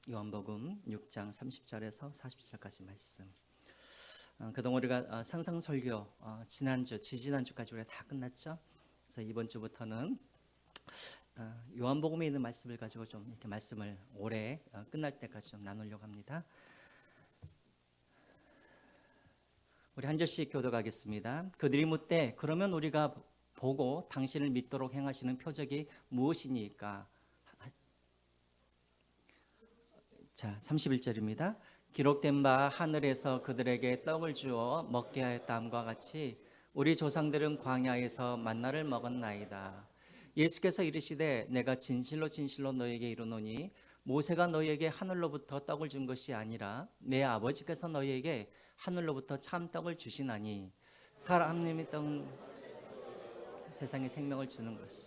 요한복음 6장 30절에서 40절까지 말씀. 그동안 우리가 상상설교 지난주, 지지난주까지 우리가 다 끝났죠. 그래서 이번 주부터는 요한복음에 있는 말씀을 가지고 좀 이렇게 말씀을 올해 끝날 때까지 좀 나누려고 합니다. 우리 한 절씩 교독하겠습니다. 그들이 묻되 그러면 우리가 보고 당신을 믿도록 행하시는 표적이 무엇이니까? 자, 31절입니다. 기록된 바 하늘에서 그들에게 떡을 주어 먹게 하였다함과 같이 우리 조상들은 광야에서 만나를 먹었나이다. 예수께서 이르시되 내가 진실로 진실로 너희에게 이르노니 모세가 너희에게 하늘로부터 떡을 준 것이 아니라 내 아버지께서 너희에게 하늘로부터 참 떡을 주시나니 사람님의 떡은 세상에 생명을 주는 것이.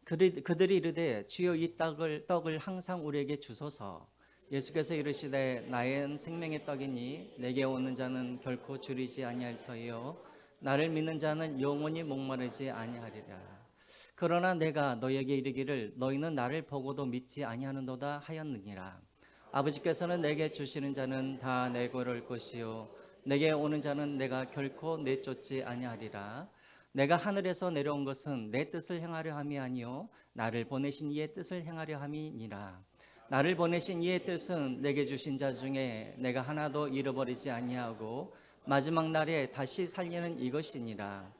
그들이 이르되 주여 이 떡을 항상 우리에게 주소서. 예수께서 이르시되 나의 생명의 떡이니 내게 오는 자는 결코 줄이지 아니할 터이요 나를 믿는 자는 영원히 목마르지 아니하리라. 그러나 내가 너희에게 이르기를 너희는 나를 보고도 믿지 아니하는도다 하였느니라. 아버지께서는 내게 주시는 자는 다 내게 올 것이요 내게 오는 자는 내가 결코 내쫓지 아니하리라. 내가 하늘에서 내려온 것은 내 뜻을 행하려 함이 아니요 나를 보내신 이의 뜻을 행하려 함이니라. 나를 보내신 이의 뜻은 내게 주신 자 중에 내가 하나도 잃어버리지 아니하고 마지막 날에 다시 살리는 이것이니라.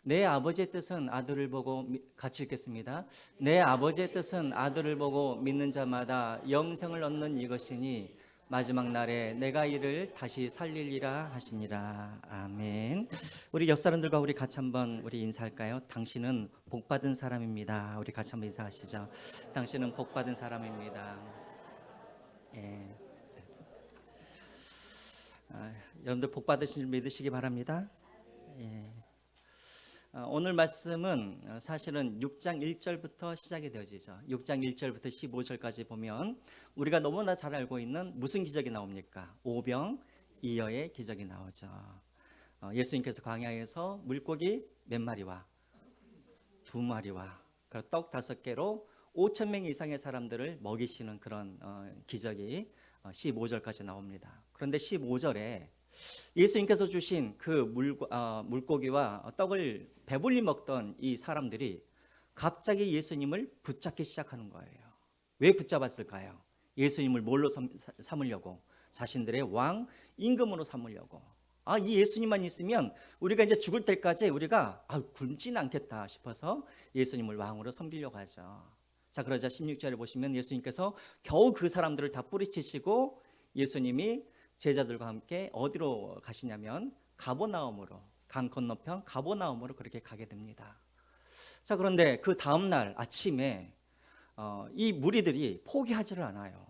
내 아버지의 뜻은 아들을 보고 같이 읽겠습니다. 내 아버지의 뜻은 아들을 보고 믿는 자마다 영생을 얻는 이것이니 마지막 날에 내가 이를 다시 살리리라 하시니라. 아멘. 우리 옆 사람들과 우리 같이 한번 우리 인사할까요? 당신은 복받은 사람입니다. 우리 같이 한번 인사하시죠. 당신은 복받은 사람입니다. 예. 여러분들 복 받으실 줄 믿으시기 바랍니다. 예. 오늘 말씀은 사실은 6장 1절부터 시작이 되어지죠. 6장 1절부터 15절까지 보면 우리가 너무나 잘 알고 있는 무슨 기적이 나옵니까? 오병이어의 기적이 나오죠. 예수님께서 광야에서 물고기 몇 마리와 2마리와 떡 5개로 5천 명 이상의 사람들을 먹이시는 그런 기적이 15절까지 나옵니다. 그런데 15절에 예수님께서 주신 그 물고기와 떡을 배불리 먹던 이 사람들이 갑자기 예수님을 붙잡기 시작하는 거예요. 왜 붙잡았을까요? 예수님을 뭘로 삼으려고? 자신들의 왕, 임금으로 삼으려고. 이 예수님만 있으면 우리가 이제 죽을 때까지 우리가 굶지는 않겠다 싶어서 예수님을 왕으로 섬기려고 하죠. 자, 그러자 16절에 보시면 예수님께서 겨우 그 사람들을 다 뿌리치시고 예수님이 제자들과 함께 어디로 가시냐면 가버나움으로, 강 건너편 가버나움으로 그렇게 가게 됩니다. 자, 그런데 그 다음 날 아침에 이 무리들이 포기하지를 않아요.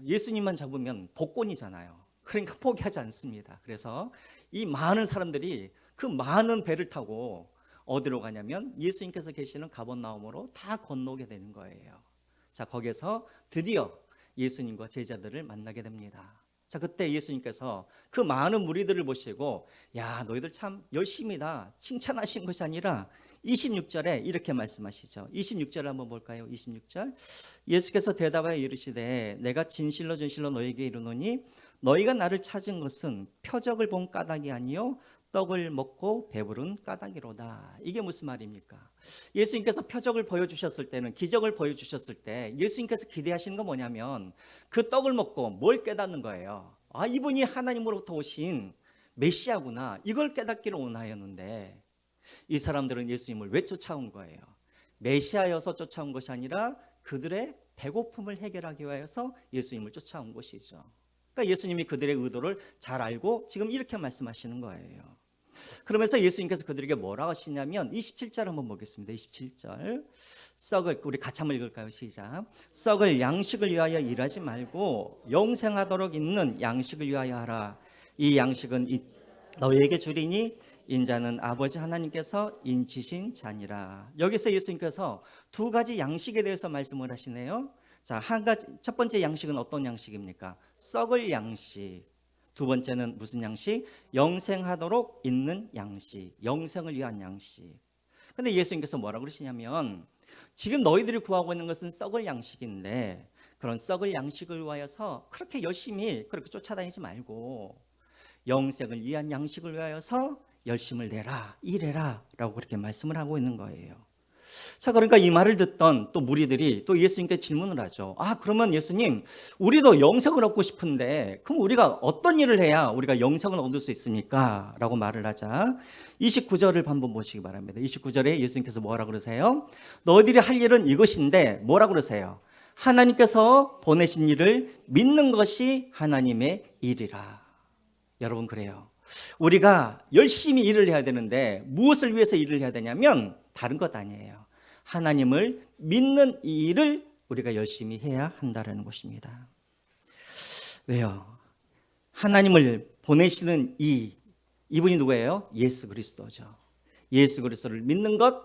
예수님만 잡으면 복권이잖아요. 그러니까 포기하지 않습니다. 그래서 이 많은 사람들이 그 많은 배를 타고 어디로 가냐면 예수님께서 계시는 가버나움으로 다 건너게 되는 거예요. 자, 거기서 드디어 예수님과 제자들을 만나게 됩니다. 자, 그때 예수님께서 그 많은 무리들을 보시고 야, 너희들 참 열심이다 칭찬하신 것이 아니라 26절에 이렇게 말씀하시죠. 26절을 한번 볼까요? 26절. 예수께서 대답하여 이르시되 내가 진실로 진실로 너희에게 이르노니 너희가 나를 찾은 것은 표적을 본 까닭이 아니요 떡을 먹고 배부른 까닭이로다. 이게 무슨 말입니까? 예수님께서 표적을 보여주셨을 때는, 기적을 보여주셨을 때 예수님께서 기대하시는 건 뭐냐면 그 떡을 먹고 뭘 깨닫는 거예요. 이분이 하나님으로부터 오신 메시아구나, 이걸 깨닫기를 원하였는데 이 사람들은 예수님을 왜 쫓아온 거예요? 메시아여서 쫓아온 것이 아니라 그들의 배고픔을 해결하기 위해서 예수님을 쫓아온 것이죠. 그러니까 예수님이 그들의 의도를 잘 알고 지금 이렇게 말씀하시는 거예요. 그러면서 예수님께서 그들에게 뭐라고 하시냐면 27절 한번 보겠습니다. 27절. 썩을, 우리 같이 한번 읽을까요? 시작. 썩을 양식을 위하여 일하지 말고 영생하도록 있는 양식을 위하여 하라. 이 양식은 너희에게 주리니 인자는 아버지 하나님께서 인치신 자니라. 여기서 예수님께서 두 가지 양식에 대해서 말씀을 하시네요. 자, 첫 번째 양식은 어떤 양식입니까? 썩을 양식. 두 번째는 무슨 양식? 영생하도록 있는 양식, 영생을 위한 양식. 근데 예수님께서 뭐라고 그러시냐면 지금 너희들이 구하고 있는 것은 썩을 양식인데 그런 썩을 양식을 위하여서 그렇게 열심히 그렇게 쫓아다니지 말고 영생을 위한 양식을 위하여서 열심을 내라, 일해라 라고 그렇게 말씀을 하고 있는 거예요. 자, 그러니까 이 말을 듣던 또 무리들이 또 예수님께 질문을 하죠. 그러면 예수님, 우리도 영생을 얻고 싶은데 그럼 우리가 어떤 일을 해야 우리가 영생을 얻을 수 있습니까? 라고 말을 하자 29절을 한번 보시기 바랍니다. 29절에 예수님께서 뭐라 그러세요? 너희들이 할 일은 이것인데 뭐라 그러세요? 하나님께서 보내신 일을 믿는 것이 하나님의 일이라. 여러분, 그래요. 우리가 열심히 일을 해야 되는데 무엇을 위해서 일을 해야 되냐면 다른 것 아니에요. 하나님을 믿는 이 일을 우리가 열심히 해야 한다는 것입니다. 왜요? 하나님을 보내시는 이분이 누구예요? 예수 그리스도죠. 예수 그리스도를 믿는 것,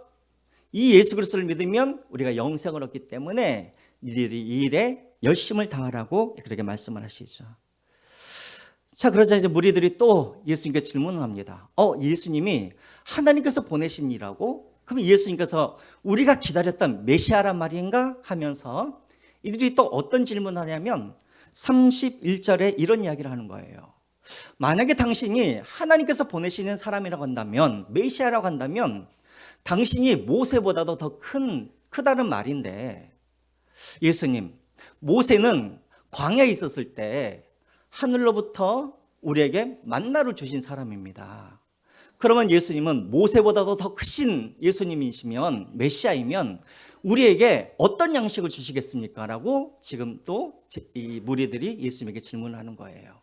이 예수 그리스도를 믿으면 우리가 영생을 얻기 때문에 이들이 이 일에 열심을 다하라고 그렇게 말씀을 하시죠. 자, 그러자 이제 무리들이 또 예수님께 질문을 합니다. 예수님이 하나님께서 보내신 이라고? 그럼 예수님께서 우리가 기다렸던 메시아란 말인가? 하면서 이들이 또 어떤 질문을 하냐면 31절에 이런 이야기를 하는 거예요. 만약에 당신이 하나님께서 보내시는 사람이라고 한다면, 메시아라고 한다면 당신이 모세보다도 더 크다는 말인데, 예수님, 모세는 광야에 있었을 때 하늘로부터 우리에게 만나를 주신 사람입니다. 그러면 예수님은 모세보다도 더 크신 예수님이시면, 메시아이면 우리에게 어떤 양식을 주시겠습니까? 라고 지금 또 이 무리들이 예수님에게 질문을 하는 거예요.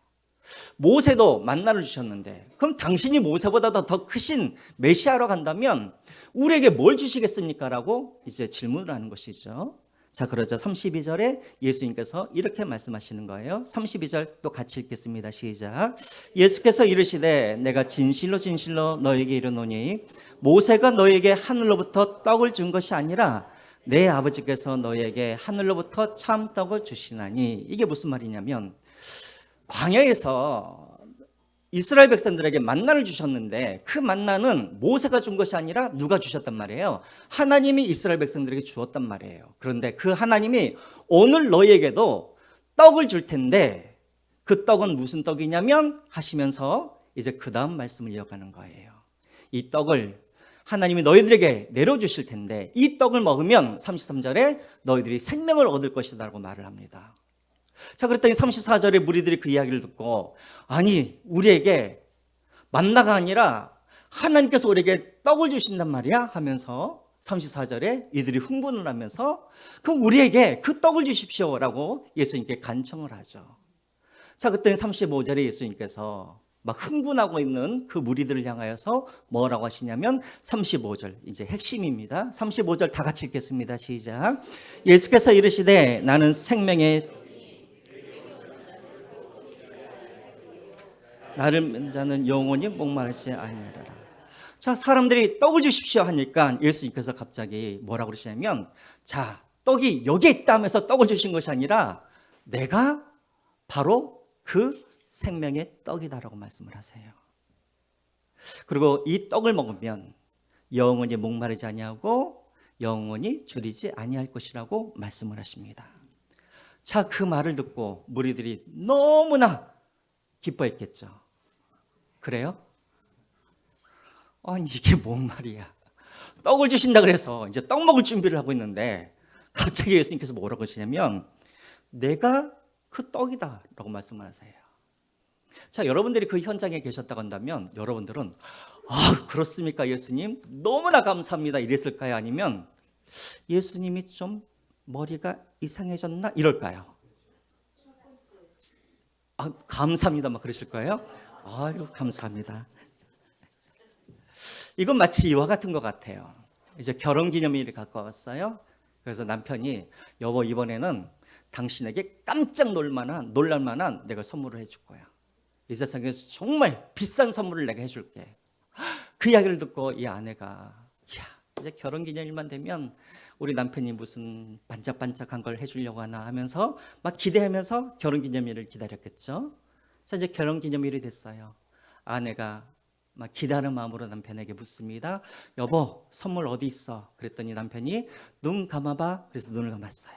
모세도 만나를 주셨는데 그럼 당신이 모세보다 더 크신 메시아로 간다면 우리에게 뭘 주시겠습니까? 라고 이제 질문을 하는 것이죠. 자, 그러자 32절에 예수님께서 이렇게 말씀하시는 거예요. 32절 또 같이 읽겠습니다. 시작. 예수께서 이르시되 내가 진실로 진실로 너에게 이르노니 모세가 너에게 하늘로부터 떡을 준 것이 아니라 내 아버지께서 너에게 하늘로부터 참 떡을 주시나니. 이게 무슨 말이냐면 광야에서 이스라엘 백성들에게 만나를 주셨는데 그 만나는 모세가 준 것이 아니라 누가 주셨단 말이에요? 하나님이 이스라엘 백성들에게 주었단 말이에요. 그런데 그 하나님이 오늘 너희에게도 떡을 줄 텐데 그 떡은 무슨 떡이냐면 하시면서 이제 그 다음 말씀을 이어가는 거예요. 이 떡을 하나님이 너희들에게 내려주실 텐데 이 떡을 먹으면 33절에 너희들이 생명을 얻을 것이다 라고 말을 합니다. 자, 그랬더니 34절에 무리들이 그 이야기를 듣고 아니 우리에게 만나가 아니라 하나님께서 우리에게 떡을 주신단 말이야 하면서 34절에 이들이 흥분을 하면서 그럼 우리에게 그 떡을 주십시오 라고 예수님께 간청을 하죠. 자, 그때는 35절에 예수님께서 막 흥분하고 있는 그 무리들을 향하여서 뭐라고 하시냐면 35절 이제 핵심입니다. 35절 다 같이 읽겠습니다. 시작. 예수께서 이르시되 나는 생명의 나를 믿는 자는 영원히 목마르지 아니하리라. 자, 사람들이 떡을 주십시오 하니까 예수님께서 갑자기 뭐라고 그러시냐면 자, 떡이 여기에 있다 하면서 떡을 주신 것이 아니라 내가 바로 그 생명의 떡이다라고 말씀을 하세요. 그리고 이 떡을 먹으면 영원히 목마르지 아니하고 영원히 줄이지 아니할 것이라고 말씀을 하십니다. 자, 그 말을 듣고 무리들이 너무나 기뻐했겠죠. 그래요? 아니 이게 뭔 말이야. 떡을 주신다 그래서 이제 떡 먹을 준비를 하고 있는데 갑자기 예수님께서 뭐라고 하시냐면 내가 그 떡이다 라고 말씀을 하세요. 자, 여러분들이 그 현장에 계셨다고 한다면 여러분들은 그렇습니까 예수님? 너무나 감사합니다 이랬을까요? 아니면 예수님이 좀 머리가 이상해졌나? 이럴까요? 감사합니다 막 그러실 거예요? 아유 감사합니다. 이건 마치 이와 같은 것 같아요. 이제 결혼기념일이 가까웠어요. 그래서 남편이 여보 이번에는 당신에게 깜짝 놀랄 만한 내가 선물을 해줄 거야. 이 세상에서 정말 비싼 선물을 내가 해줄게. 그 이야기를 듣고 이 아내가 이제 결혼기념일만 되면 우리 남편이 무슨 반짝반짝한 걸 해주려고 하나 하면서 막 기대하면서 결혼기념일을 기다렸겠죠. 자, 이제 결혼기념일이 됐어요. 아내가 막 기다리는 마음으로 남편에게 묻습니다. 여보 선물 어디 있어? 그랬더니 남편이 눈 감아봐. 그래서 눈을 감았어요.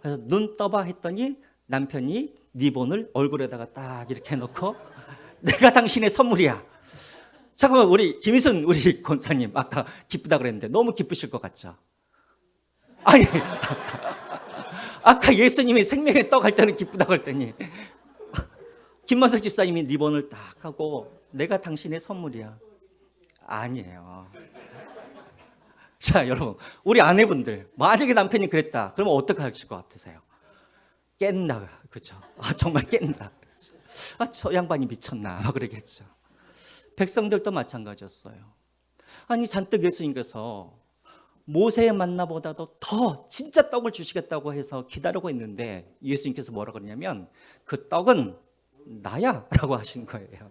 그래서 눈 떠봐 했더니 남편이 리본을 얼굴에다가 딱 이렇게 해놓고 내가 당신의 선물이야. 잠깐만, 우리 김희순 우리 권사님 아까 기쁘다 그랬는데 너무 기쁘실 것 같죠? 아니 아까 예수님이 생명의 떡 할 때는 기쁘다고 했더니 김만석 집사님이 리본을 딱 하고 내가 당신의 선물이야. 아니에요. 자, 여러분, 우리 아내분들 만약에 남편이 그랬다 그러면 어떻게 하실 것 같으세요? 깬다, 그렇죠? 정말 깬다. 저 양반이 미쳤나 막 그러겠죠. 백성들도 마찬가지였어요. 아니 잔뜩 예수님께서 모세의 만나보다도 더 진짜 떡을 주시겠다고 해서 기다리고 있는데 예수님께서 뭐라 그러냐면 그 떡은 나야 라고 하신 거예요.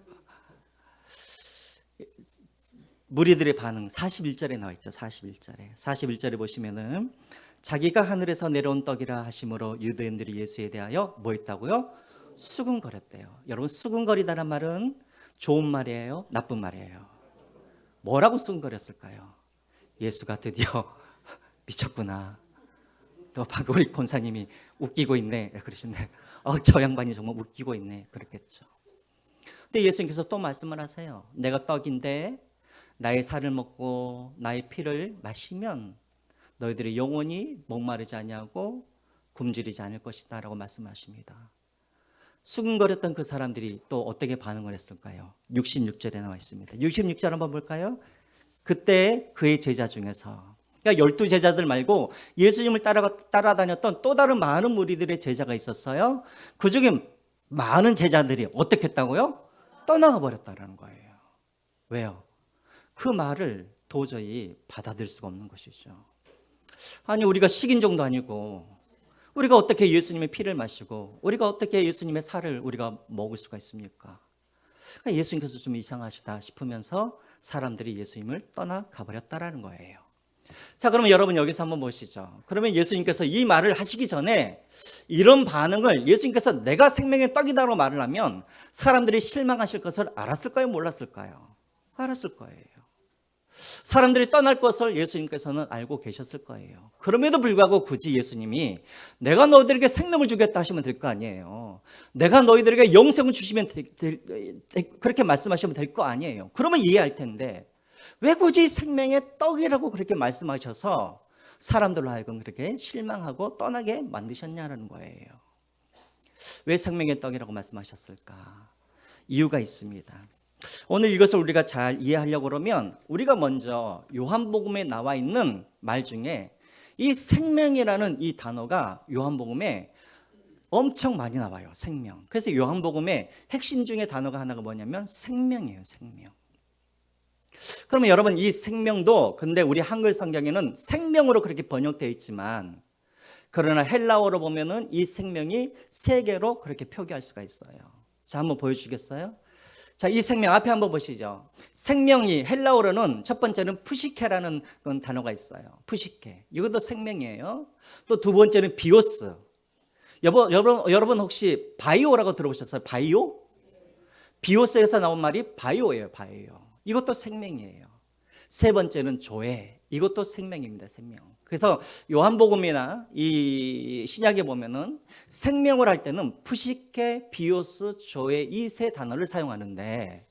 무리들의 반응 41절에 나와 있죠. 41절에 보시면은 자기가 하늘에서 내려온 떡이라 하심으로 유대인들이 예수에 대하여 뭐 했다고요? 수군거렸대요. 여러분, 수군거리다란 말은 좋은 말이에요? 나쁜 말이에요? 뭐라고 수군거렸을까요? 예수가 드디어 미쳤구나. 또 방금 우리 권사님이 웃기고 있네 그러시는데 저 양반이 정말 웃기고 있네 그랬겠죠. 근데 예수님께서 또 말씀을 하세요. 내가 떡인데 나의 살을 먹고 나의 피를 마시면 너희들이 영원히 목마르지 아니하고 굶주리지 않을 것이다 라고 말씀하십니다. 수군거렸던 그 사람들이 또 어떻게 반응을 했을까요? 66절에 나와 있습니다. 66절 한번 볼까요? 그때 그의 제자 중에서, 그러니까 12제자들 말고 예수님을 따라다녔던 또 다른 많은 무리들의 제자가 있었어요. 그 중에 많은 제자들이 어떻게 했다고요? 떠나가 버렸다는 거예요. 왜요? 그 말을 도저히 받아들일 수가 없는 것이죠. 아니, 우리가 식인종도 아니고 우리가 어떻게 예수님의 피를 마시고 우리가 어떻게 예수님의 살을 우리가 먹을 수가 있습니까? 예수님께서 좀 이상하시다 싶으면서 사람들이 예수님을 떠나가 버렸다라는 거예요. 자, 그러면 여러분 여기서 한번 보시죠. 그러면 예수님께서 이 말을 하시기 전에 이런 반응을 예수님께서 내가 생명의 떡이다라고 말을 하면 사람들이 실망하실 것을 알았을까요? 몰랐을까요? 알았을 거예요. 사람들이 떠날 것을 예수님께서는 알고 계셨을 거예요. 그럼에도 불구하고 굳이 예수님이 내가 너희들에게 생명을 주겠다 하시면 될 거 아니에요. 내가 너희들에게 영생을 주시면 그렇게 말씀하시면 될 거 아니에요. 그러면 이해할 텐데 왜 굳이 생명의 떡이라고 그렇게 말씀하셔서 사람들로 하여금 그렇게 실망하고 떠나게 만드셨냐는 거예요. 왜 생명의 떡이라고 말씀하셨을까? 이유가 있습니다. 오늘 이것을 우리가 잘 이해하려고 그러면 우리가 먼저 요한복음에 나와 있는 말 중에 이 생명이라는 이 단어가 요한복음에 엄청 많이 나와요. 생명. 그래서 요한복음의 핵심 중에 단어가 하나가 뭐냐면 생명이에요. 생명. 그러면 여러분 이 생명도 근데 우리 한글 성경에는 생명으로 그렇게 번역되어 있지만 그러나 헬라어로 보면은 이 생명이 세 개로 그렇게 표기할 수가 있어요. 자, 한번 보여주시겠어요? 자, 이 생명 앞에 한번 보시죠. 생명이 헬라어로는 첫 번째는 푸시케라는 단어가 있어요. 푸시케. 이것도 생명이에요. 또 두 번째는 비오스. 여러분 혹시 바이오라고 들어보셨어요? 바이오? 비오스에서 나온 말이 바이오예요. 바이오. 이것도 생명이에요. 세 번째는 조에. 이것도 생명입니다. 생명. 그래서 요한복음이나 이 신약에 보면은 생명을 할 때는 푸시케, 비오스, 조에 이 세 단어를 사용하는데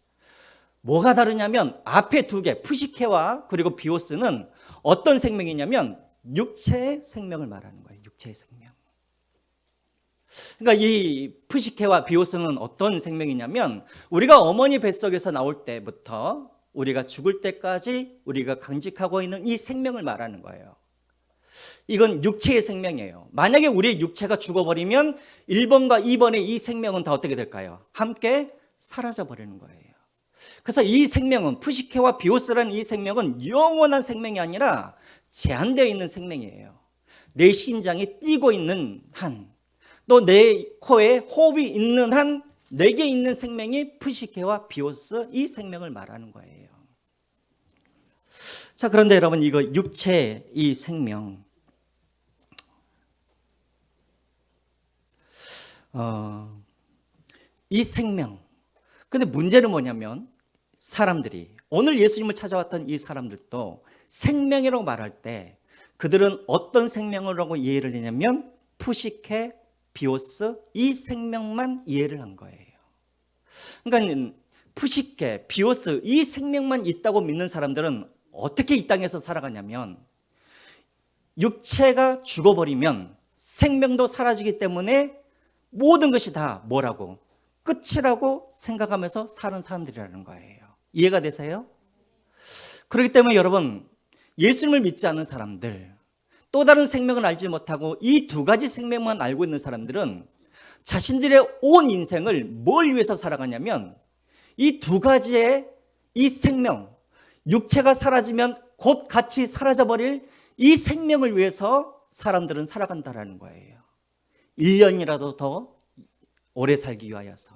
뭐가 다르냐면 앞에 두 개, 푸시케와 그리고 비오스는 어떤 생명이냐면 육체의 생명을 말하는 거예요. 육체의 생명. 그러니까 이 푸시케와 비오스는 어떤 생명이냐면 우리가 어머니 뱃속에서 나올 때부터 우리가 죽을 때까지 우리가 간직하고 있는 이 생명을 말하는 거예요. 이건 육체의 생명이에요. 만약에 우리의 육체가 죽어버리면 1번과 2번의 이 생명은 다 어떻게 될까요? 함께 사라져버리는 거예요. 그래서 이 생명은 푸시케와 비오스라는 이 생명은 영원한 생명이 아니라 제한되어 있는 생명이에요. 내 심장이 뛰고 있는 한, 또 내 코에 호흡이 있는 한 내게 있는 생명이 푸시케와 비오스 이 생명을 말하는 거예요. 자, 그런데 여러분 이거 육체 이 생명 이 생명 근데 문제는 뭐냐면 사람들이 오늘 예수님을 찾아왔던 이 사람들도 생명이라고 말할 때 그들은 어떤 생명이라고 이해를 했냐면 푸시케, 비오스 이 생명만 이해를 한 거예요. 그러니까 푸시케, 비오스 이 생명만 있다고 믿는 사람들은 어떻게 이 땅에서 살아가냐면 육체가 죽어버리면 생명도 사라지기 때문에 모든 것이 다 뭐라고? 끝이라고 생각하면서 사는 사람들이라는 거예요. 이해가 되세요? 그렇기 때문에 여러분, 예수님을 믿지 않는 사람들, 또 다른 생명을 알지 못하고 이 두 가지 생명만 알고 있는 사람들은 자신들의 온 인생을 뭘 위해서 살아가냐면 이 두 가지의 이 생명, 육체가 사라지면 곧 같이 사라져버릴 이 생명을 위해서 사람들은 살아간다는 거예요. 1년이라도 더 오래 살기 위하여서,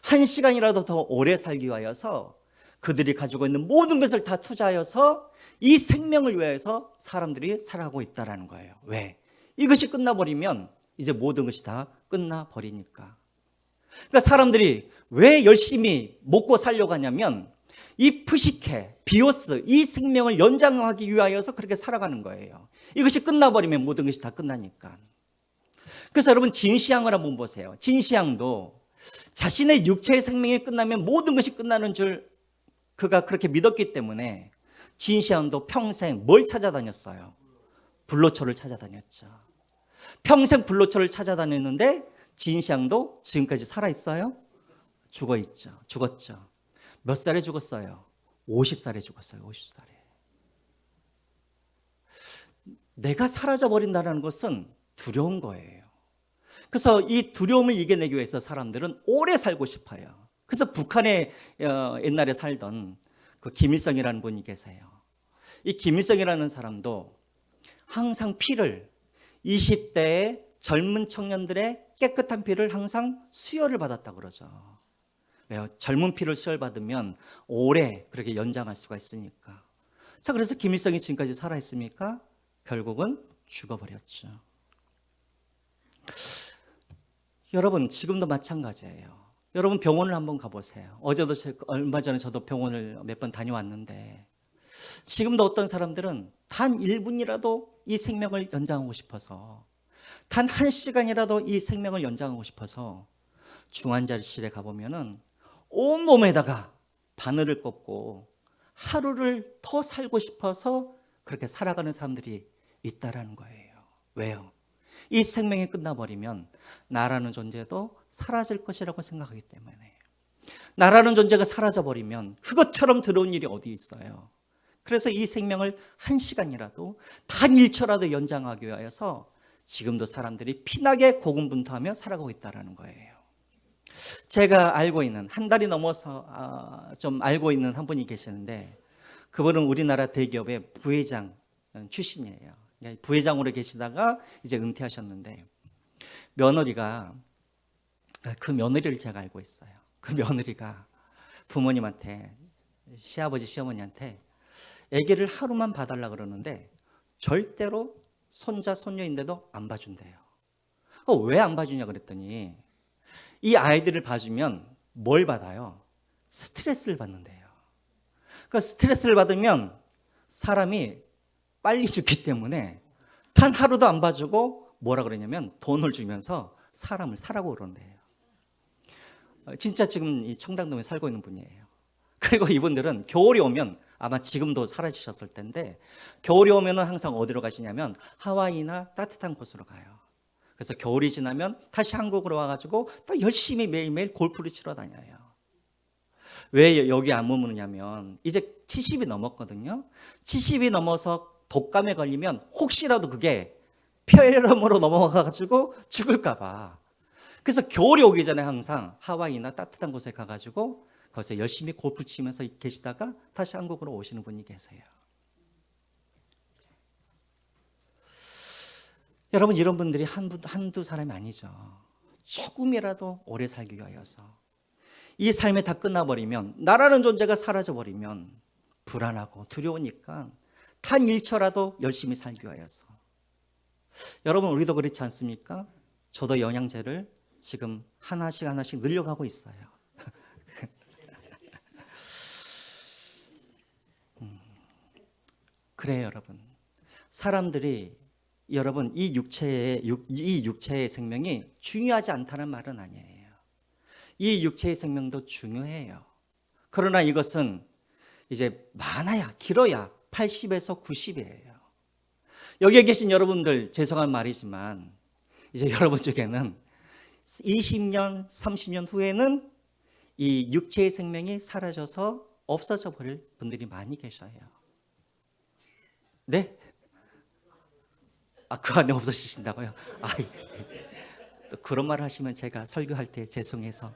1시간이라도 더 오래 살기 위하여서 그들이 가지고 있는 모든 것을 다 투자하여서 이 생명을 위해서 사람들이 살아가고 있다는 거예요. 왜? 이것이 끝나버리면 이제 모든 것이 다 끝나버리니까. 그러니까 사람들이 왜 열심히 먹고 살려고 하냐면 이 푸시케, 비오스 이 생명을 연장하기 위하여서 그렇게 살아가는 거예요. 이것이 끝나버리면 모든 것이 다 끝나니까. 그래서 여러분 진시황을 한번 보세요. 진시황도 자신의 육체의 생명이 끝나면 모든 것이 끝나는 줄 그가 그렇게 믿었기 때문에 진시황도 평생 뭘 찾아다녔어요? 불로초를 찾아다녔죠. 평생 불로초를 찾아다녔는데 진시황도 지금까지 살아있어요? 죽어있죠. 죽었죠. 몇 살에 죽었어요? 50살에 죽었어요. 50살에. 내가 사라져버린다는 것은 두려운 거예요. 그래서 이 두려움을 이겨내기 위해서 사람들은 오래 살고 싶어요. 그래서 북한에 옛날에 살던 그 김일성이라는 분이 계세요. 이 김일성이라는 사람도 항상 피를 20대의 젊은 청년들의 깨끗한 피를 항상 수혈을 받았다고 그러죠. 왜요? 젊은 피를 수혈받으면 오래 그렇게 연장할 수가 있으니까. 자, 그래서 김일성이 지금까지 살아있습니까? 결국은 죽어버렸죠. 여러분 지금도 마찬가지예요. 여러분 병원을 한번 가보세요. 어제도 얼마 전에 저도 병원을 몇 번 다녀왔는데 지금도 어떤 사람들은 단 1분이라도 이 생명을 연장하고 싶어서 단 1시간이라도 이 생명을 연장하고 싶어서 중환자실에 가보면은 온몸에다가 바늘을 꽂고 하루를 더 살고 싶어서 그렇게 살아가는 사람들이 있다라는 거예요. 왜요? 이 생명이 끝나버리면 나라는 존재도 사라질 것이라고 생각하기 때문에. 나라는 존재가 사라져버리면 그것처럼 더러운 일이 어디 있어요. 그래서 이 생명을 1시간이라도 단 1초라도 연장하기 위해서 지금도 사람들이 피나게 고군분투하며 살아가고 있다는 거예요. 제가 알고 있는 한 달이 넘어서 좀 알고 있는 한 분이 계시는데 그분은 우리나라 대기업의 부회장 출신이에요. 부회장으로 계시다가 이제 은퇴하셨는데 며느리가 그 며느리를 제가 알고 있어요. 그 며느리가 부모님한테 시아버지 시어머니한테 아기를 하루만 봐달라 그러는데 절대로 손자 손녀인데도 안 봐준대요. 왜 안 봐주냐 그랬더니 이 아이들을 봐주면 뭘 받아요? 스트레스를 받는데요. 그러니까 스트레스를 받으면 사람이 빨리 죽기 때문에 단 하루도 안 봐주고 뭐라 그러냐면 돈을 주면서 사람을 사라고 그러는데요. 진짜 지금 이 청담동에 살고 있는 분이에요. 그리고 이분들은 겨울이 오면 아마 지금도 사라지셨을 텐데 겨울이 오면 항상 어디로 가시냐면 하와이나 따뜻한 곳으로 가요. 그래서 겨울이 지나면 다시 한국으로 와가지고 또 열심히 매일매일 골프를 치러 다녀요. 왜 여기 안 머무느냐면 이제 70이 넘었거든요. 70이 넘어서 독감에 걸리면 혹시라도 그게 폐렴으로 넘어가가지고 죽을까 봐. 그래서 겨울이 오기 전에 항상 하와이나 따뜻한 곳에 가가지고 거기서 열심히 골프 치면서 계시다가 다시 한국으로 오시는 분이 계세요. 여러분 이런 분들이 한두 사람이 아니죠. 조금이라도 오래 살기 위하여서 이 삶이 다 끝나버리면 나라는 존재가 사라져버리면 불안하고 두려우니까 단 1초라도 열심히 살기 위하여서. 여러분 우리도 그렇지 않습니까? 저도 영양제를 지금 하나씩 늘려가고 있어요. 그래요 여러분. 사람들이 여러분 이 육체의 생명이 중요하지 않다는 말은 아니에요. 이 육체의 생명도 중요해요. 그러나 이것은 이제 많아야 길어야 80에서 90이에요. 여기에 계신 여러분들 죄송한 말이지만 이제 여러분 중에는 20년, 30년 후에는 이 육체의 생명이 사라져서 없어져 버릴 분들이 많이 계셔요. 네? 그 안에 없어지신다고요? 또 그런 말 하시면 제가 설교할 때 죄송해서.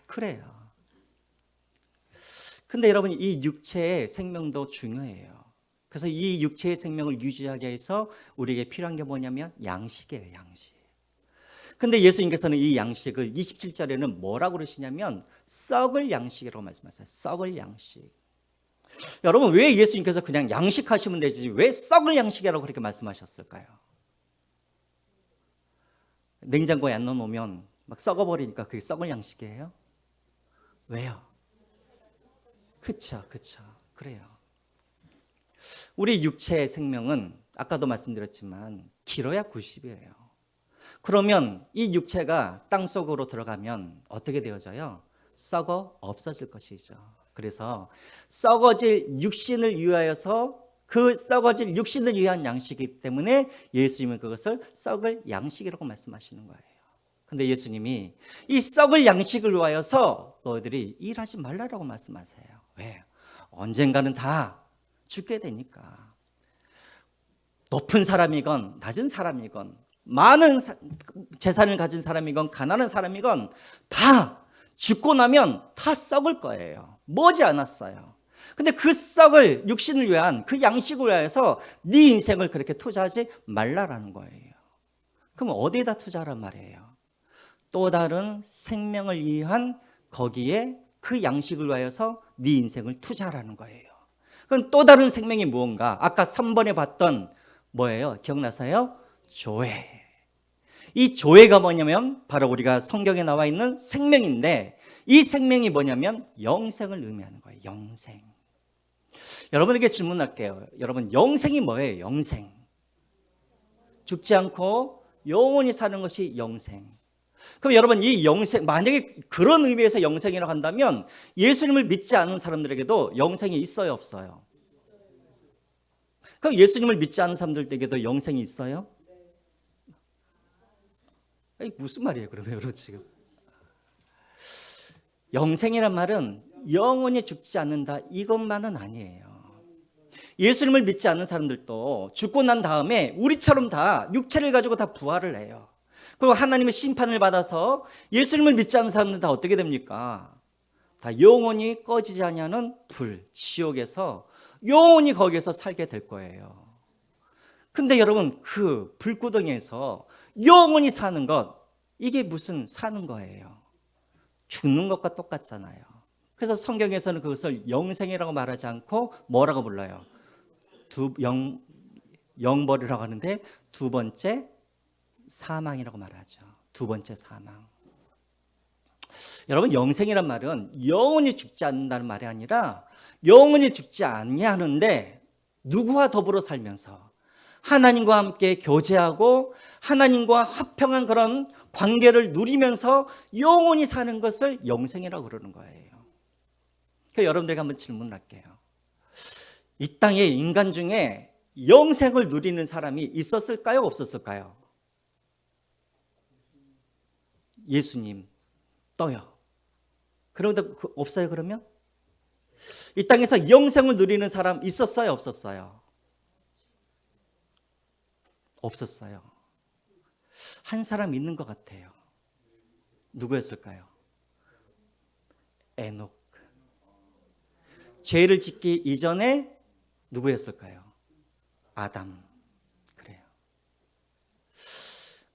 그래요. 근데 여러분 이 육체의 생명도 중요해요. 그래서 이 육체의 생명을 유지하기 위해서 우리에게 필요한 게 뭐냐면 양식이에요, 양식. 근데 예수님께서는 이 양식을 27절에는 뭐라고 그러시냐면 썩을 양식이라고 말씀하세요. 썩을 양식. 여러분 왜 예수님께서 그냥 양식하시면 되지 왜 썩을 양식이라고 그렇게 말씀하셨을까요? 냉장고에 안 넣어놓으면 막 썩어버리니까 그게 썩을 양식이에요? 왜요? 그쵸. 그래요. 우리 육체의 생명은 아까도 말씀드렸지만 길어야 90이에요. 그러면 이 육체가 땅속으로 들어가면 어떻게 되어져요? 썩어 없어질 것이죠. 그래서 썩어질 육신을 위하여서 그 썩어질 육신을 위한 양식이기 때문에 예수님은 그것을 썩을 양식이라고 말씀하시는 거예요. 근데 예수님이 이 썩을 양식을 위하여서 너희들이 일하지 말라라고 말씀하세요. 왜? 언젠가는 다 죽게 되니까. 높은 사람이건 낮은 사람이건 많은 재산을 가진 사람이건 가난한 사람이건 다 죽고 나면 다 썩을 거예요. 머지않았어요. 근데 그 썩을 육신을 위한 그 양식을 위해서 네 인생을 그렇게 투자하지 말라라는 거예요. 그럼 어디에다 투자하란 말이에요? 또 다른 생명을 위한 거기에 그 양식을 위해서 네 인생을 투자하라는 거예요. 그럼 또 다른 생명이 무언가? 아까 3번에 봤던 뭐예요? 기억나세요? 조회. 이 조회가 뭐냐면 바로 우리가 성경에 나와 있는 생명인데 이 생명이 뭐냐면 영생을 의미하는 거예요. 영생. 여러분에게 질문할게요. 여러분 영생이 뭐예요? 영생. 죽지 않고 영원히 사는 것이 영생. 그럼 여러분 이 영생 만약에 그런 의미에서 영생이라고 한다면 예수님을 믿지 않은 사람들에게도 영생이 있어요, 없어요? 그럼 예수님을 믿지 않은 사람들에게도 영생이 있어요? 아니, 무슨 말이에요, 그러면 여러분 지금? 영생이란 말은 영원히 죽지 않는다 이것만은 아니에요. 예수님을 믿지 않는 사람들도 죽고 난 다음에 우리처럼 다 육체를 가지고 다 부활을 해요. 그리고 하나님의 심판을 받아서 예수님을 믿지 않는 사람들은 다 어떻게 됩니까? 다 영원히 꺼지지 않는 불, 지옥에서 영원히 거기에서 살게 될 거예요. 근데 여러분 그 불구덩이에서 영원히 사는 것 이게 무슨 사는 거예요? 죽는 것과 똑같잖아요. 그래서 성경에서는 그것을 영생이라고 말하지 않고 뭐라고 불러요? 영벌이라고 하는데 두 번째 사망이라고 말하죠. 두 번째 사망. 여러분 영생이란 말은 영원히 죽지 않는다는 말이 아니라 영원히 죽지 않냐는데 누구와 더불어 살면서 하나님과 함께 교제하고 하나님과 화평한 그런 관계를 누리면서 영원히 사는 것을 영생이라고 그러는 거예요. 그러니까 여러분들에게 한번 질문을 할게요. 이 땅에 인간 중에 영생을 누리는 사람이 있었을까요? 없었을까요? 예수님 떠요. 그런데 없어요 그러면? 이 땅에서 영생을 누리는 사람 있었어요? 없었어요? 없었어요. 한 사람 있는 것 같아요. 누구였을까요? 에녹. 죄를 짓기 이전에 누구였을까요? 아담. 그래요.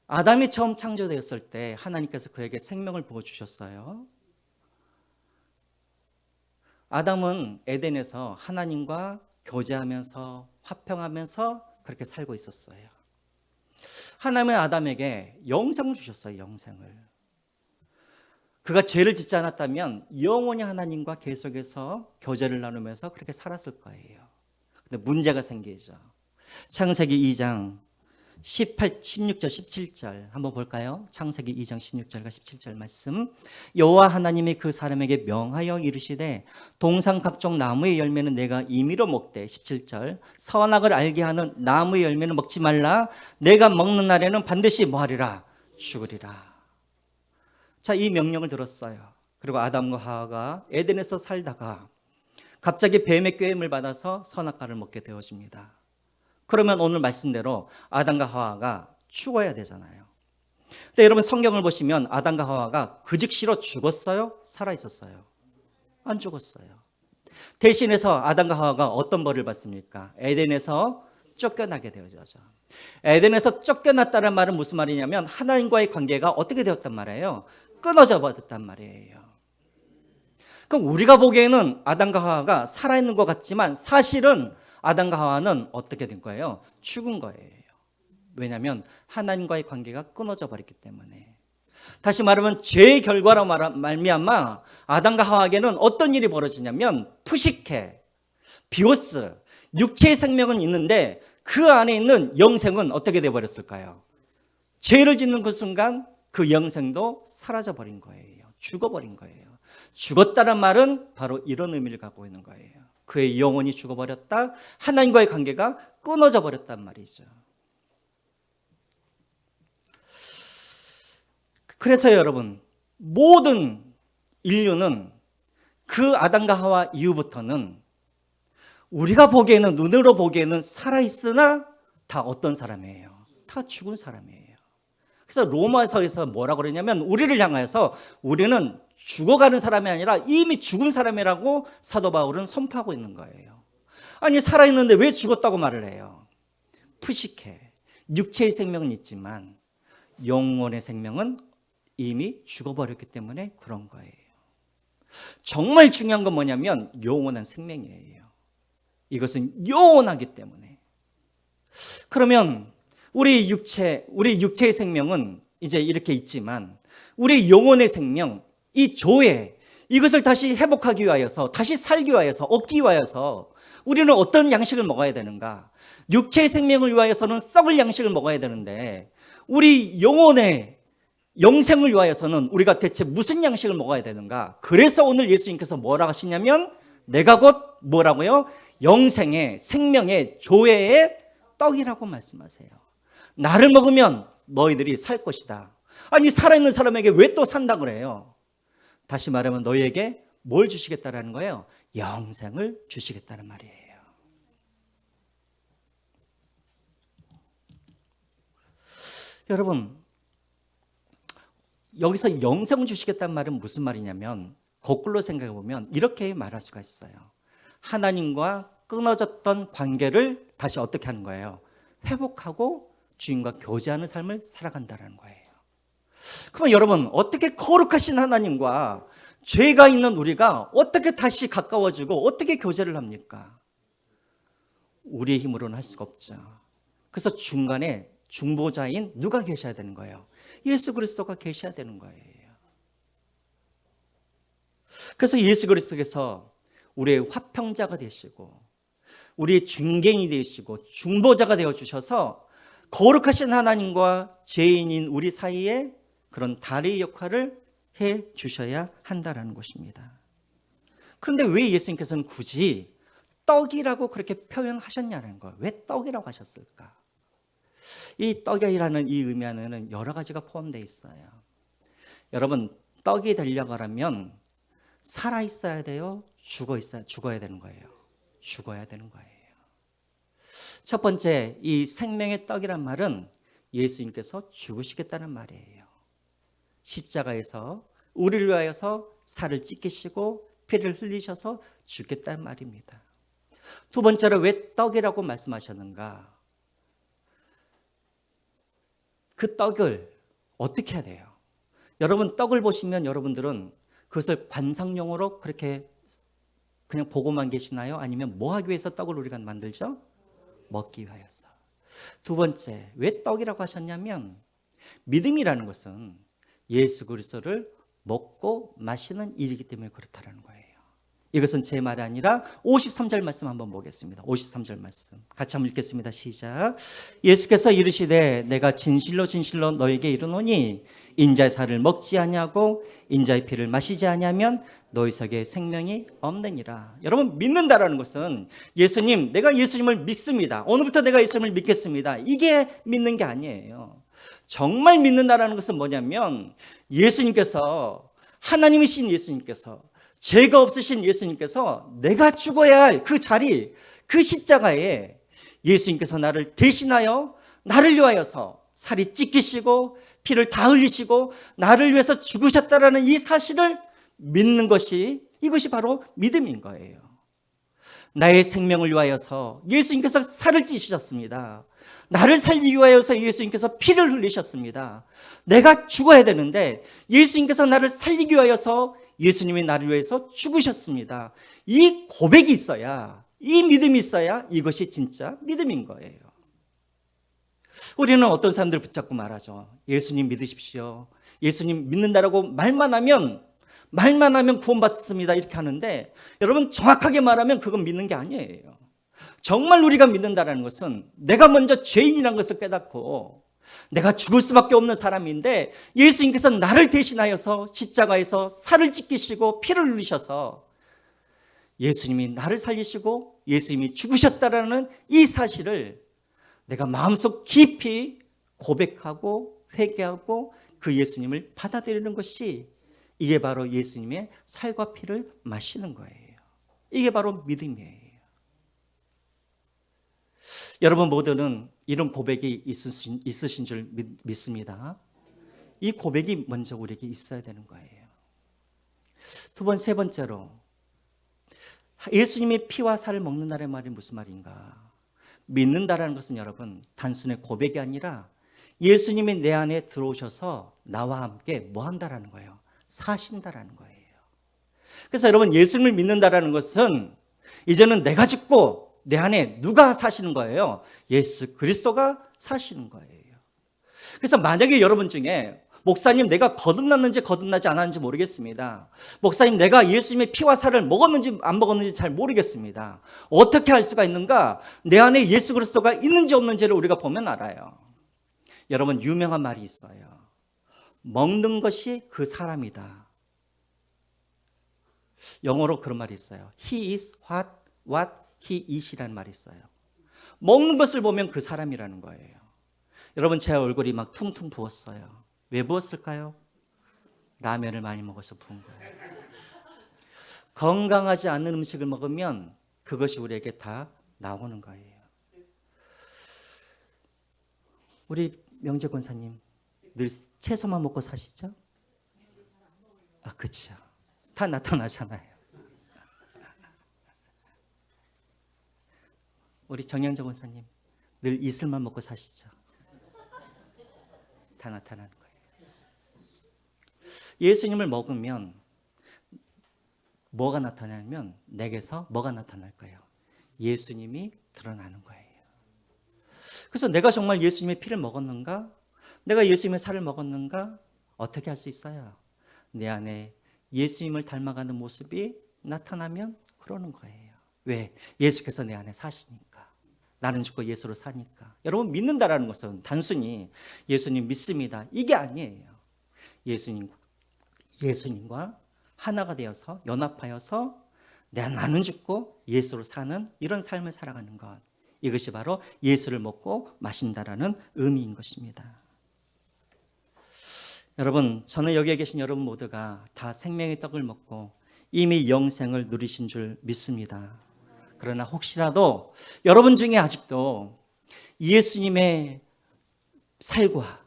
아담이 처음 창조되었을 때 하나님께서 그에게 생명을 부어주셨어요. 아담은 에덴에서 하나님과 교제하면서 화평하면서 그렇게 살고 있었어요. 하나님은 아담에게 영생을 주셨어요. 영생을. 그가 죄를 짓지 않았다면 영원히 하나님과 계속해서 교제를 나누면서 그렇게 살았을 거예요. 근데 문제가 생기죠. 창세기 2장 16절 17절 한번 볼까요? 창세기 2장 16절과 17절 말씀. 여호와 하나님이 그 사람에게 명하여 이르시되 동상 각종 나무의 열매는 내가 임의로 먹되 17절 선악을 알게 하는 나무의 열매는 먹지 말라. 내가 먹는 날에는 반드시 뭐하리라? 죽으리라. 자, 이 명령을 들었어요. 그리고 아담과 하와가 에덴에서 살다가 갑자기 뱀의 꾀임을 받아서 선악과를 먹게 되어집니다. 그러면 오늘 말씀대로 아담과 하와가 죽어야 되잖아요. 근데 여러분 성경을 보시면 아담과 하와가 그 즉시로 죽었어요? 살아 있었어요? 안 죽었어요. 대신해서 아담과 하와가 어떤 벌을 받습니까? 에덴에서 쫓겨나게 되어져죠. 에덴에서 쫓겨났다는 말은 무슨 말이냐면 하나님과의 관계가 어떻게 되었단 말이에요? 끊어져 버렸단 말이에요. 그럼 우리가 보기에는 아담과 하와가 살아있는 것 같지만 사실은 아담과 하와는 어떻게 된 거예요? 죽은 거예요. 왜냐하면 하나님과의 관계가 끊어져 버렸기 때문에. 다시 말하면 죄의 결과로 말미암아 아담과 하와에게는 어떤 일이 벌어지냐면 푸시케, 비오스, 육체의 생명은 있는데 그 안에 있는 영생은 어떻게 되어버렸을까요? 죄를 짓는 그 순간 그 영생도 사라져 버린 거예요. 죽어버린 거예요. 죽었다는 말은 바로 이런 의미를 갖고 있는 거예요. 그의 영혼이 죽어버렸다. 하나님과의 관계가 끊어져 버렸단 말이죠. 그래서 여러분, 모든 인류는 그 아담과 하와 이후부터는 우리가 보기에는, 눈으로 보기에는 살아있으나 다 어떤 사람이에요? 다 죽은 사람이에요. 그래서 로마서에서 뭐라고 그러냐면 우리를 향하여서 우리는 죽어가는 사람이 아니라 이미 죽은 사람이라고 사도 바울은 선포하고 있는 거예요. 아니 살아있는데 왜 죽었다고 말을 해요? 푸시케, 육체의 생명은 있지만 영혼의 생명은 이미 죽어버렸기 때문에 그런 거예요. 정말 중요한 건 뭐냐면 영원한 생명이에요. 이것은 영원하기 때문에. 그러면 우리 육체의 생명은 이제 이렇게 있지만 우리 영혼의 생명, 이 조회, 이것을 다시 회복하기 위하여서, 다시 살기 위하여서, 얻기 위하여서 우리는 어떤 양식을 먹어야 되는가? 육체의 생명을 위하여서는 썩을 양식을 먹어야 되는데 우리 영혼의 영생을 위하여서는 우리가 대체 무슨 양식을 먹어야 되는가? 그래서 오늘 예수님께서 뭐라고 하시냐면 내가 곧 뭐라고요? 영생의 생명의 조회의 떡이라고 말씀하세요. 나를 먹으면 너희들이 살 것이다. 아니 살아있는 사람에게 왜 또 산다 그래요? 다시 말하면 너희에게 뭘 주시겠다라는 거예요? 영생을 주시겠다는 말이에요. 여러분, 여기서 영생을 주시겠다는 말은 무슨 말이냐면 거꾸로 생각해 보면 이렇게 말할 수가 있어요. 하나님과 끊어졌던 관계를 다시 어떻게 하는 거예요? 회복하고 주님과 교제하는 삶을 살아간다는 거예요. 그러면 여러분, 어떻게 거룩하신 하나님과 죄가 있는 우리가 어떻게 다시 가까워지고 어떻게 교제를 합니까? 우리의 힘으로는 할 수가 없죠. 그래서 중간에 중보자인 누가 계셔야 되는 거예요? 예수 그리스도가 계셔야 되는 거예요. 그래서 예수 그리스도께서 우리의 화평자가 되시고 우리의 중개인이 되시고 중보자가 되어주셔서 거룩하신 하나님과 죄인인 우리 사이에 그런 다리의 역할을 해 주셔야 한다는 것입니다. 그런데 왜 예수님께서는 굳이 떡이라고 그렇게 표현하셨냐는 거예요. 왜 떡이라고 하셨을까? 이 떡이라는 이 의미 안에는 여러 가지가 포함되어 있어요. 여러분, 떡이 되려고 하면 살아 있어야 돼요? 죽어야 되는 거예요? 죽어야 되는 거예요. 첫 번째, 이 생명의 떡이란 말은 예수님께서 죽으시겠다는 말이에요. 십자가에서 우리를 위하여서 살을 찢기시고 피를 흘리셔서 죽겠다는 말입니다. 두 번째로 왜 떡이라고 말씀하셨는가? 그 떡을 어떻게 해야 돼요? 여러분 떡을 보시면 여러분들은 그것을 관상용으로 그렇게 그냥 보고만 계시나요? 아니면 뭐 하기 위해서 떡을 우리가 만들죠? 먹기 위하여서. 두 번째, 왜 떡이라고 하셨냐면 믿음이라는 것은 예수 그리스도를 먹고 마시는 일이기 때문에 그렇다는 거예요. 이것은 제 말이 아니라 53절 말씀 한번 보겠습니다. 53절 말씀 같이 한번 읽겠습니다. 시작. 예수께서 이르시되 내가 진실로 진실로 너에게 이르노니 인자의 살을 먹지 아니하고 인자의 피를 마시지 아니하면 너희 속에 생명이 없느니라. 여러분, 믿는다라는 것은 예수님, 내가 예수님을 믿습니다. 오늘부터 내가 예수님을 믿겠습니다. 이게 믿는 게 아니에요. 정말 믿는다라는 것은 뭐냐면 예수님께서, 하나님이신 예수님께서, 죄가 없으신 예수님께서 내가 죽어야 할 그 자리, 그 십자가에 예수님께서 나를 대신하여 나를 위하여서 살이 찢기시고 피를 다 흘리시고 나를 위해서 죽으셨다라는 이 사실을 믿는 것이, 이것이 바로 믿음인 거예요. 나의 생명을 위하여서 예수님께서 살을 찢으셨습니다. 나를 살리기 위하여서 예수님께서 피를 흘리셨습니다. 내가 죽어야 되는데 예수님께서 나를 살리기 위하여서 예수님이 나를 위해서 죽으셨습니다. 이 고백이 있어야, 이 믿음이 있어야 이것이 진짜 믿음인 거예요. 우리는 어떤 사람들을 붙잡고 말하죠. 예수님 믿으십시오. 예수님 믿는다라고 말만 하면 구원받습니다. 이렇게 하는데 여러분, 정확하게 말하면 그건 믿는 게 아니에요. 정말 우리가 믿는다는 것은 내가 먼저 죄인이라는 것을 깨닫고 내가 죽을 수밖에 없는 사람인데 예수님께서 나를 대신하여서 십자가에서 살을 찢기시고 피를 흘리셔서 예수님이 나를 살리시고 예수님이 죽으셨다라는 이 사실을 내가 마음속 깊이 고백하고 회개하고 그 예수님을 받아들이는 것이, 이게 바로 예수님의 살과 피를 마시는 거예요. 이게 바로 믿음이에요. 여러분 모두는 이런 고백이 있으신 줄 믿습니다. 이 고백이 먼저 우리에게 있어야 되는 거예요. 세 번째로, 예수님의 피와 살을 먹는다는 말이 무슨 말인가? 믿는다라는 것은 여러분, 단순히 고백이 아니라 예수님이 내 안에 들어오셔서 나와 함께 뭐 한다라는 거예요? 사신다라는 거예요. 그래서 여러분, 예수님을 믿는다라는 것은 이제는 내가 죽고 내 안에 누가 사시는 거예요? 예수 그리스도가 사시는 거예요. 그래서 만약에 여러분 중에 목사님, 내가 거듭났는지 거듭나지 않았는지 모르겠습니다. 목사님, 내가 예수님의 피와 살을 먹었는지 안 먹었는지 잘 모르겠습니다. 어떻게 알 수가 있는가? 내 안에 예수 그리스도가 있는지 없는지를 우리가 보면 알아요. 여러분, 유명한 말이 있어요. 먹는 것이 그 사람이다. 영어로 그런 말이 있어요. He is what he is이라는 말이 있어요. 먹는 것을 보면 그 사람이라는 거예요. 여러분, 제 얼굴이 막 퉁퉁 부었어요. 왜 부었을까요? 라면을 많이 먹어서 부은 거예요. 건강하지 않은 음식을 먹으면 그것이 우리에게 다 나오는 거예요. 우리 명재 권사님, 늘 채소만 먹고 사시죠? 그렇죠. 다 나타나잖아요. 우리 정영재 권사님, 늘 이슬만 먹고 사시죠? 다 나타나는 거예요. 예수님을 먹으면 뭐가 나타나냐면 내게서 뭐가 나타날 거예요? 예수님이 드러나는 거예요. 그래서 내가 정말 예수님의 피를 먹었는가? 내가 예수님의 살을 먹었는가? 어떻게 할 수 있어요? 내 안에 예수님을 닮아가는 모습이 나타나면 그러는 거예요. 왜? 예수께서 내 안에 사시니까. 나는 죽고 예수로 사니까. 여러분, 믿는다라는 것은 단순히 예수님 믿습니다, 이게 아니에요. 예수님과 하나가 되어서 연합하여서 나는 죽고 예수로 사는 이런 삶을 살아가는 것, 이것이 바로 예수를 먹고 마신다라는 의미인 것입니다. 여러분, 저는 여기에 계신 여러분 모두가 다 생명의 떡을 먹고 이미 영생을 누리신 줄 믿습니다. 그러나 혹시라도 여러분 중에 아직도 예수님의 살과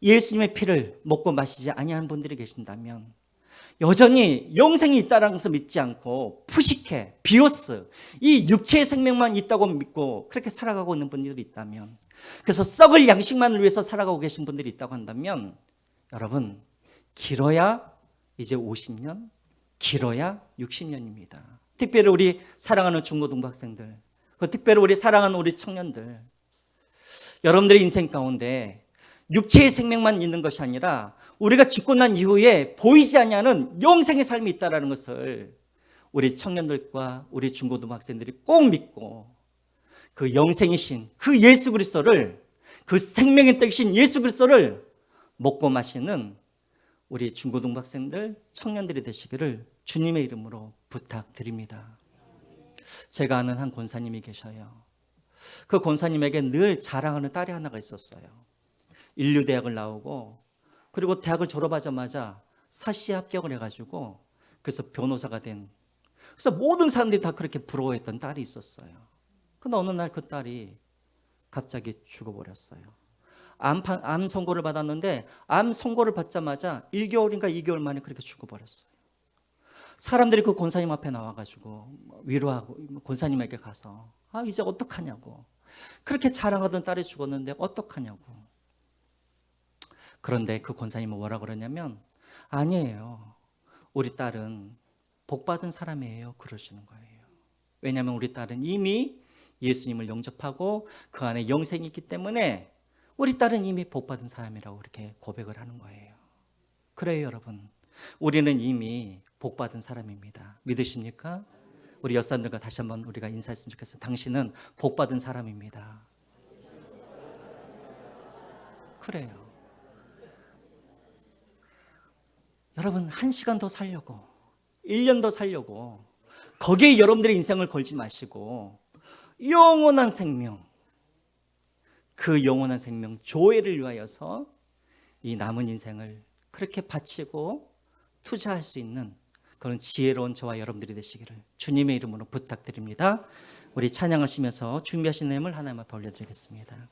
예수님의 피를 먹고 마시지 아니하는 분들이 계신다면, 여전히 영생이 있다는 것을 믿지 않고 푸시케, 비오스, 이 육체의 생명만 있다고 믿고 그렇게 살아가고 있는 분들이 있다면, 그래서 썩을 양식만을 위해서 살아가고 계신 분들이 있다고 한다면, 여러분, 길어야 이제 50년, 길어야 60년입니다. 특별히 우리 사랑하는 중고등부 학생들, 특별히 우리 사랑하는 우리 청년들, 여러분들의 인생 가운데 육체의 생명만 있는 것이 아니라 우리가 죽고 난 이후에 보이지 않는 영생의 삶이 있다는 것을 우리 청년들과 우리 중고등학생들이 꼭 믿고 그 영생이신 그 예수 그리스도를, 그 생명의 떡이신 예수 그리스도를 먹고 마시는 우리 중고등학생들, 청년들이 되시기를 주님의 이름으로 부탁드립니다. 제가 아는 한 권사님이 계셔요. 그 권사님에게 늘 자랑하는 딸이 하나가 있었어요. 인류대학을 나오고 그리고 대학을 졸업하자마자 사시에 합격을 해가지고 그래서 변호사가 된, 그래서 모든 사람들이 다 그렇게 부러워했던 딸이 있었어요. 근데 어느 날 그 딸이 갑자기 죽어버렸어요. 암 선고를 받았는데 암 선고를 받자마자 1개월인가 2개월 만에 그렇게 죽어버렸어요. 사람들이 그 권사님 앞에 나와가지고 위로하고 권사님에게 가서 이제 어떡하냐고, 그렇게 자랑하던 딸이 죽었는데 어떡하냐고. 그런데 그 권사님은 뭐라 그러냐면 아니에요, 우리 딸은 복받은 사람이에요 그러시는 거예요. 왜냐하면 우리 딸은 이미 예수님을 영접하고 그 안에 영생이 있기 때문에 우리 딸은 이미 복받은 사람이라고 그렇게 고백을 하는 거예요. 그래요 여러분, 우리는 이미 복받은 사람입니다. 믿으십니까? 우리 여사님들과 다시 한번 우리가 인사했으면 좋겠어요. 당신은 복받은 사람입니다. 그래요. 여러분 1시간 더 살려고, 1년 더 살려고 거기에 여러분들의 인생을 걸지 마시고 영원한 생명, 그 영원한 생명 조회를 위하여서 이 남은 인생을 그렇게 바치고 투자할 수 있는 그런 지혜로운 저와 여러분들이 되시기를 주님의 이름으로 부탁드립니다. 우리 찬양하시면서 준비하신 내용을 하나만 벌려드리겠습니다.